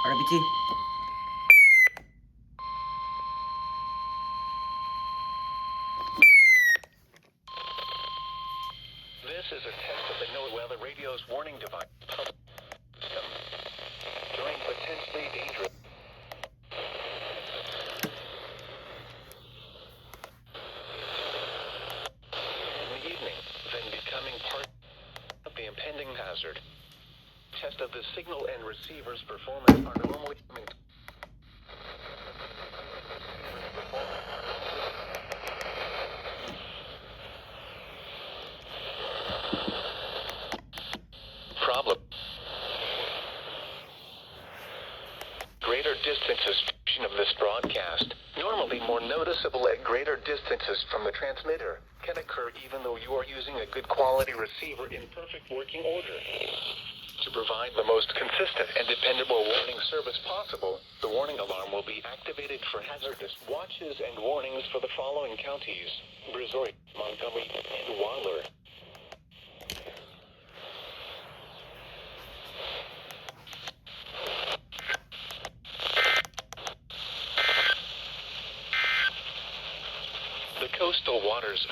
RBT. This is a test of the NOAA Weather Radio's warning device. During potentially dangerous. In the evening, then becoming part of the impending hazard. Test of the signal and receiver's performance are normally problem. Greater distances of this broadcast, normally more noticeable at greater distances from the transmitter, can occur even though you are using a good quality receiver in perfect working order. To provide the most consistent and dependable warning service possible, the warning alarm will be activated for hazardous watches and warnings for the following counties: Brazoria, Montgomery, and Waller. The coastal waters